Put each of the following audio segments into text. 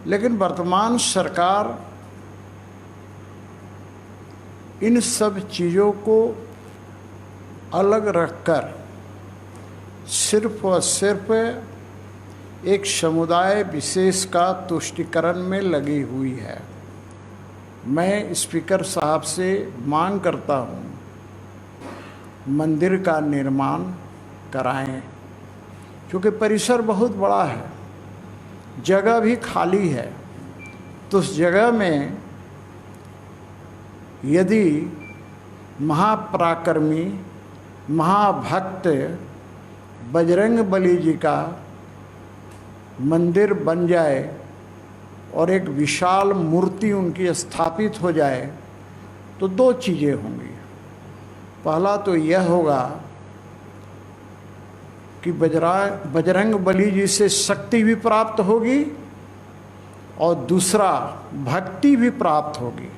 लेकिन वर्तमान सरकार इन सब चीज़ों को अलग रखकर सिर्फ और सिर्फ एक समुदाय विशेष का तुष्टीकरण में लगी हुई है। मैं स्पीकर साहब से मांग करता हूँ, मंदिर का निर्माण कराएं, क्योंकि परिसर बहुत बड़ा है, जगह भी खाली है। तो उस जगह में यदि महापराक्रमी महाभक्त बजरंग बली जी का मंदिर बन जाए और एक विशाल मूर्ति उनकी स्थापित हो जाए तो दो चीज़ें होंगी। पहला तो यह होगा कि बजरंग बली जी से शक्ति भी प्राप्त होगी और दूसरा भक्ति भी प्राप्त होगी।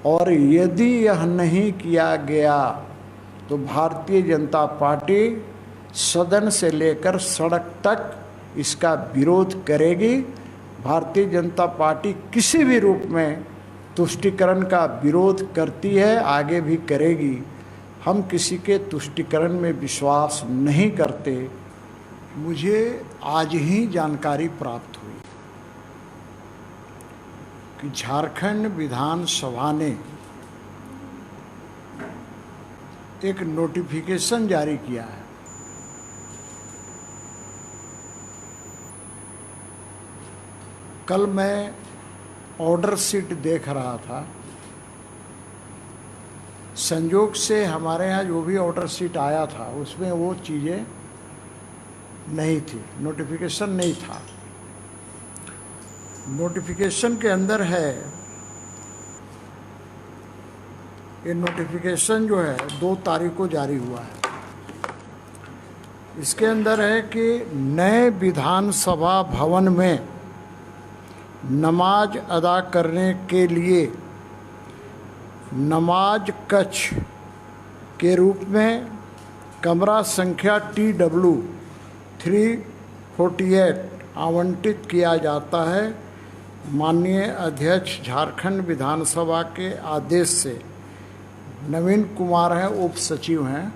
और यदि यह नहीं किया गया तो भारतीय जनता पार्टी सदन से लेकर सड़क तक इसका विरोध करेगी। भारतीय जनता पार्टी किसी भी रूप में तुष्टीकरण का विरोध करती है, आगे भी करेगी। हम किसी के तुष्टीकरण में विश्वास नहीं करते। मुझे आज ही जानकारी प्राप्त हुई कि झारखंड विधानसभा ने एक नोटिफिकेशन जारी किया है। कल मैं ऑर्डर शीट देख रहा था, संयोग से हमारे यहाँ जो भी ऑर्डर शीट आया था उसमें वो चीज़ें नहीं थी, नोटिफिकेशन नहीं था। नोटिफिकेशन के अंदर है, ये नोटिफिकेशन जो है 2 तारीख को जारी हुआ है। इसके अंदर है कि नए विधानसभा भवन में नमाज अदा करने के लिए नमाज कक्ष के रूप में कमरा संख्या TW 348 आवंटित किया जाता है। माननीय अध्यक्ष झारखंड विधानसभा के आदेश से नवीन कुमार हैं, उप सचिव हैं,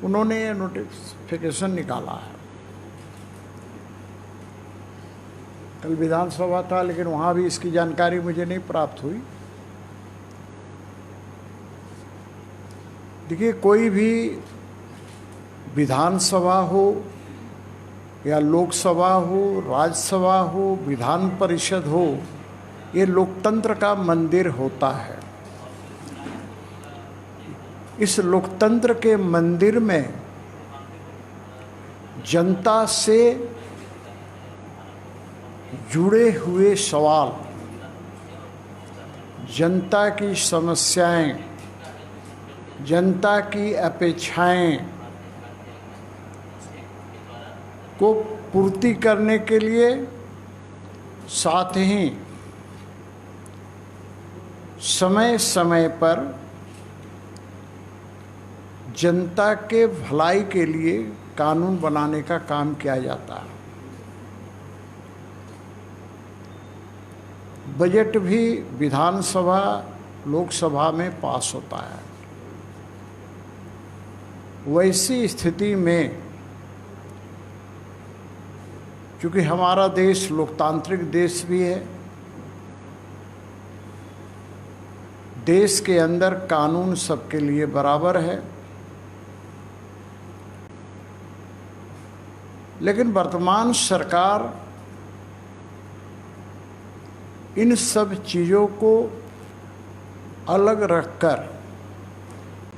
उन्होंने ये नोटिफिकेशन निकाला है। कल विधानसभा था लेकिन वहाँ भी इसकी जानकारी मुझे नहीं प्राप्त हुई। देखिए, कोई भी विधानसभा हो या लोकसभा हो, राज्यसभा हो, विधान परिषद हो, ये लोकतंत्र का मंदिर होता है। इस लोकतंत्र के मंदिर में जनता से जुड़े हुए सवाल, जनता की समस्याएं, जनता की अपेक्षाएं को पूर्ति करने के लिए, साथ ही समय समय पर जनता के भलाई के लिए कानून बनाने का काम किया जाता है। बजट भी विधानसभा लोकसभा में पास होता है। वैसी स्थिति में क्योंकि हमारा देश लोकतांत्रिक देश भी है, देश के अंदर कानून सबके लिए बराबर है, लेकिन वर्तमान सरकार इन सब चीज़ों को अलग रखकर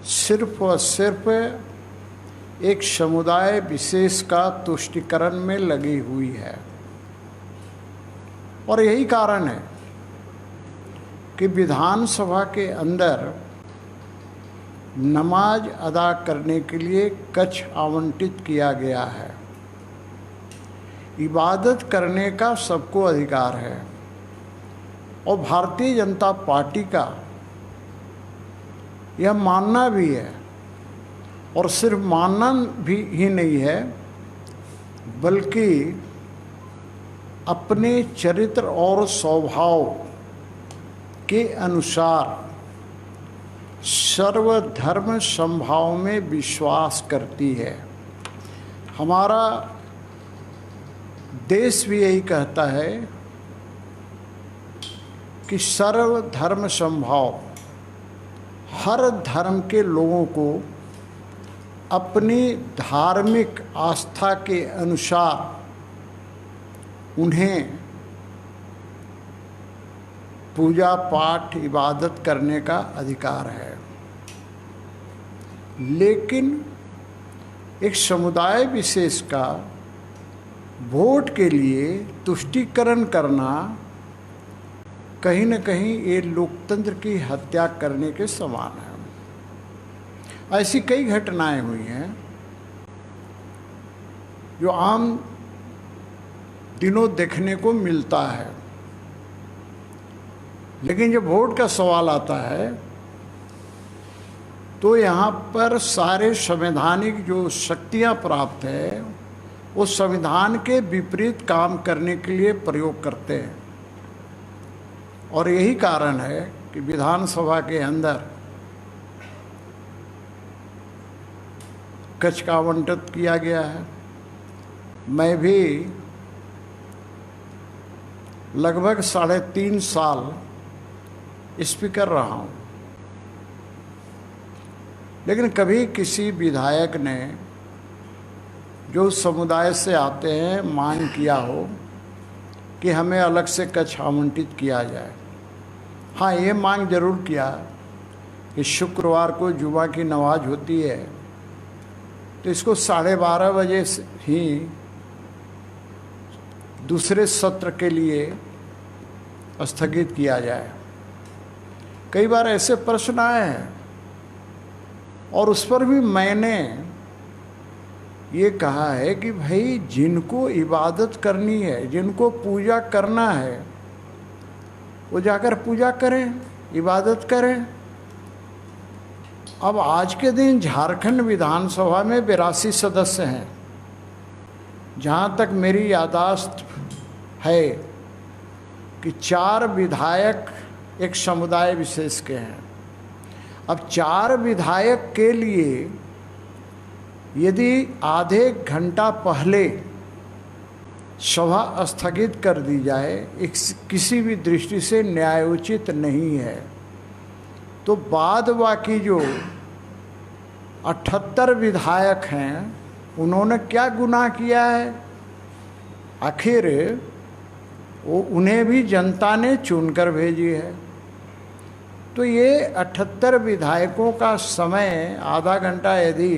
सिर्फ और सिर्फ एक समुदाय विशेष का तुष्टीकरण में लगी हुई है। और यही कारण है कि विधानसभा के अंदर नमाज अदा करने के लिए कक्ष आवंटित किया गया है। इबादत करने का सबको अधिकार है और भारतीय जनता पार्टी का यह मानना भी है, और सिर्फ मानना भी ही नहीं है बल्कि अपने चरित्र और स्वभाव के अनुसार सर्वधर्म समभाव में विश्वास करती है। हमारा देश भी यही कहता है कि सर्वधर्म समभाव, हर धर्म के लोगों को अपनी धार्मिक आस्था के अनुसार उन्हें पूजा पाठ इबादत करने का अधिकार है। लेकिन एक समुदाय विशेष का वोट के लिए तुष्टीकरण करना कहीं न कहीं ये लोकतंत्र की हत्या करने के समान है। ऐसी कई घटनाएं हुई हैं जो आम दिनों देखने को मिलता है, लेकिन जब वोट का सवाल आता है तो यहाँ पर सारे संवैधानिक जो शक्तियाँ प्राप्त है वो संविधान के विपरीत काम करने के लिए प्रयोग करते हैं। और यही कारण है कि विधानसभा के अंदर कक्ष का आवंटन किया गया है। मैं भी लगभग 3.5 साल स्पीकर रहा हूँ, लेकिन कभी किसी विधायक ने जो समुदाय से आते हैं मांग किया हो कि हमें अलग से कक्ष आवंटित किया जाए। हाँ, ये मांग जरूर किया कि शुक्रवार को जुमा की नमाज होती है तो इसको 12:30 बजे ही दूसरे सत्र के लिए स्थगित किया जाए। कई बार ऐसे प्रश्न आए हैं और उस पर भी मैंने ये कहा है कि भाई जिनको इबादत करनी है, जिनको पूजा करना है, वो जाकर पूजा करें, इबादत करें। अब आज के दिन झारखंड विधानसभा में 82 सदस्य हैं। जहाँ तक मेरी याददाश्त है कि 4 विधायक एक समुदाय विशेष के हैं। अब 4 विधायक के लिए यदि आधे घंटा पहले सभा स्थगित कर दी जाए, किसी भी दृष्टि से न्यायोचित नहीं है। तो बाद बाकी जो 78 विधायक हैं उन्होंने क्या गुनाह किया है? आखिर वो उन्हें भी जनता ने चुनकर भेजी है। तो ये 78 विधायकों का समय आधा घंटा यदि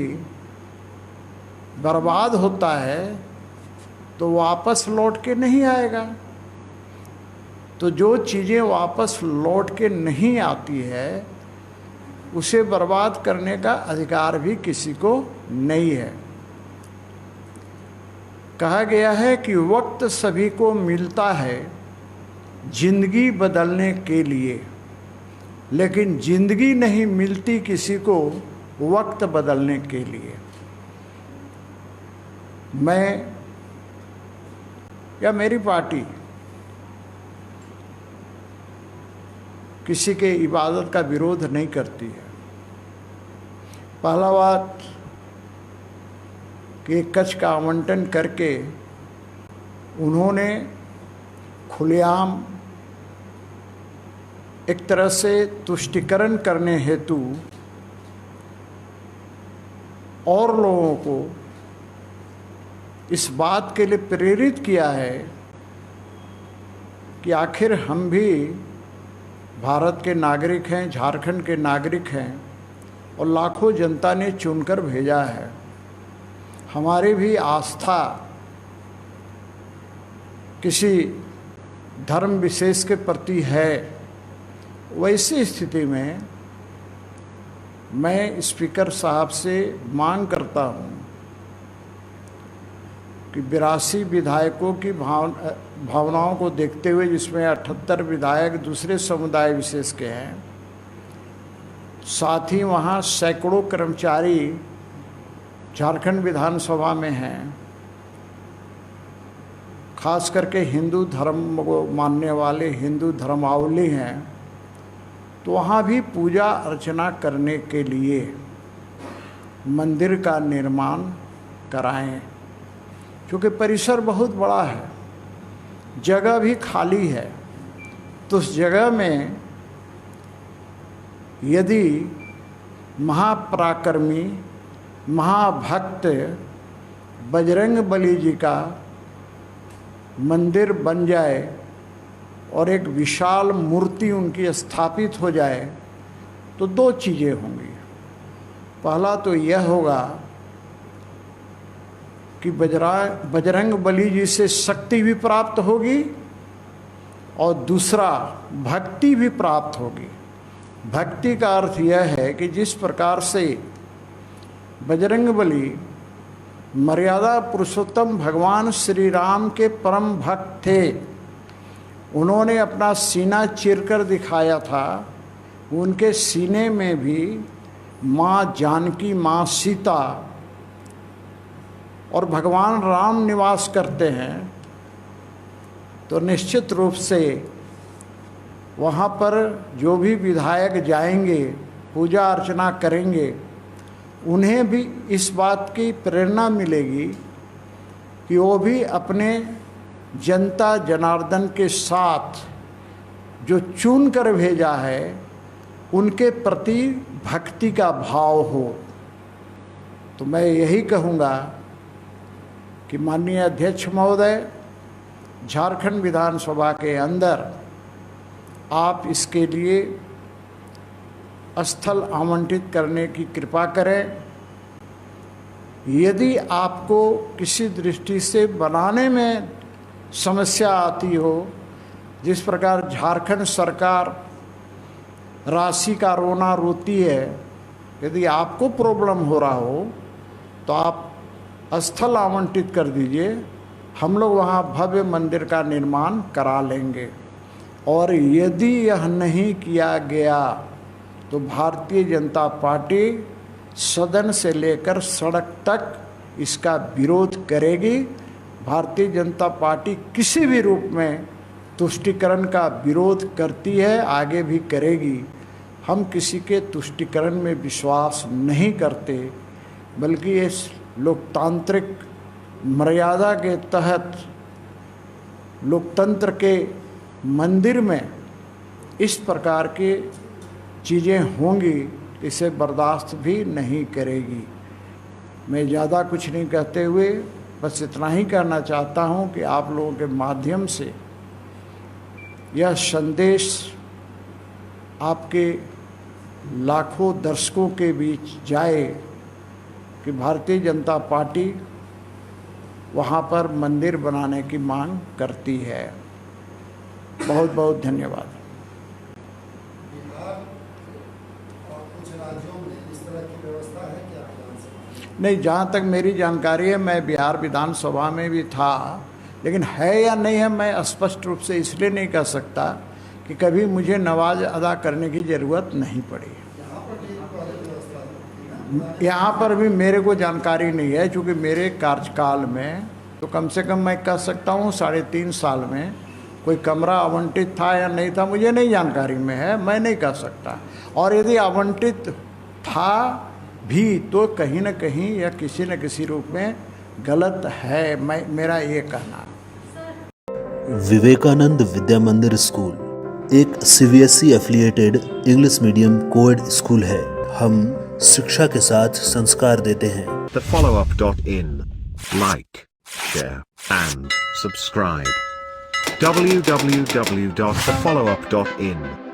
बर्बाद होता है तो वापस लौट के नहीं आएगा। तो जो चीज़ें वापस लौट के नहीं आती है उसे बर्बाद करने का अधिकार भी किसी को नहीं है। कहा गया है कि वक्त सभी को मिलता है जिंदगी बदलने के लिए, लेकिन जिंदगी नहीं मिलती किसी को वक्त बदलने के लिए। मैं या मेरी पार्टी किसी के इबादत का विरोध नहीं करती है। पहला बात कि कक्ष का आवंटन करके उन्होंने खुलेआम एक तरह से तुष्टीकरण करने हेतु और लोगों को इस बात के लिए प्रेरित किया है कि आखिर हम भी भारत के नागरिक हैं, झारखंड के नागरिक हैं और लाखों जनता ने चुनकर भेजा है। हमारी भी आस्था किसी धर्म विशेष के प्रति है। वैसी स्थिति में मैं स्पीकर साहब से मांग करता हूं कि 82 विधायकों की भावनाओं को देखते हुए, जिसमें 78 विधायक दूसरे समुदाय विशेष के हैं, साथ ही वहाँ सैकड़ों कर्मचारी झारखंड विधानसभा में हैं, खास करके हिंदू धर्म को मानने वाले हिंदू धर्मावली हैं, तो वहाँ भी पूजा अर्चना करने के लिए मंदिर का निर्माण कराएं, क्योंकि परिसर बहुत बड़ा है, जगह भी खाली है। तो उस जगह में यदि महापराक्रमी महाभक्त बजरंग बली जी का मंदिर बन जाए और एक विशाल मूर्ति उनकी स्थापित हो जाए, तो दो चीज़ें होंगी। पहला तो यह होगा कि बजरंग बली जी से शक्ति भी प्राप्त होगी और दूसरा भक्ति भी प्राप्त होगी। भक्ति का अर्थ यह है कि जिस प्रकार से बजरंग बली मर्यादा पुरुषोत्तम भगवान श्री राम के परम भक्त थे, उन्होंने अपना सीना चीरकर दिखाया था, उनके सीने में भी माँ जानकी, माँ सीता और भगवान राम निवास करते हैं। तो निश्चित रूप से वहाँ पर जो भी विधायक जाएंगे, पूजा अर्चना करेंगे, उन्हें भी इस बात की प्रेरणा मिलेगी कि वो भी अपने जनता जनार्दन के साथ जो चुन कर भेजा है उनके प्रति भक्ति का भाव हो। तो मैं यही कहूँगा कि माननीय अध्यक्ष महोदय, झारखंड विधानसभा के अंदर आप इसके लिए स्थल आवंटित करने की कृपा करें। यदि आपको किसी दृष्टि से बनाने में समस्या आती हो, जिस प्रकार झारखंड सरकार राशि का रोना रोती है, यदि आपको प्रॉब्लम हो रहा हो तो आप स्थल आवंटित कर दीजिए, हम लोग वहाँ भव्य मंदिर का निर्माण करा लेंगे। और यदि यह नहीं किया गया तो भारतीय जनता पार्टी सदन से लेकर सड़क तक इसका विरोध करेगी। भारतीय जनता पार्टी किसी भी रूप में तुष्टीकरण का विरोध करती है, आगे भी करेगी। हम किसी के तुष्टीकरण में विश्वास नहीं करते, बल्कि इस लोकतांत्रिक मर्यादा के तहत लोकतंत्र के मंदिर में इस प्रकार की चीज़ें होंगी, इसे बर्दाश्त भी नहीं करेगी। मैं ज़्यादा कुछ नहीं कहते हुए बस इतना ही कहना चाहता हूँ कि आप लोगों के माध्यम से यह संदेश आपके लाखों दर्शकों के बीच जाए कि भारतीय जनता पार्टी वहाँ पर मंदिर बनाने की मांग करती है। बहुत बहुत धन्यवाद। बिहार और कुछ राज्यों में इस तरह की व्यवस्था है क्या विधानसभा? नहीं, जहाँ तक मेरी जानकारी है, मैं बिहार विधानसभा में भी था, लेकिन है या नहीं है मैं स्पष्ट रूप से इसलिए नहीं कह सकता कि कभी मुझे नमाज अदा करने की ज़रूरत नहीं पड़ी। यहाँ पर भी मेरे को जानकारी नहीं है, क्योंकि मेरे कार्यकाल में तो कम से कम मैं कह सकता हूँ 3.5 साल में कोई कमरा आवंटित था या नहीं था, मुझे नहीं जानकारी में है, मैं नहीं कह सकता। और यदि आवंटित था भी तो कहीं न कहीं या किसी न किसी रूप में गलत है, मेरा ये कहना है। विवेकानंद विद्या मंदिर स्कूल एक CBSE affiliated English medium coed school है। हम शिक्षा के साथ संस्कार देते हैं। thefollowup.in. Like, share and subscribe. www.thefollowup.in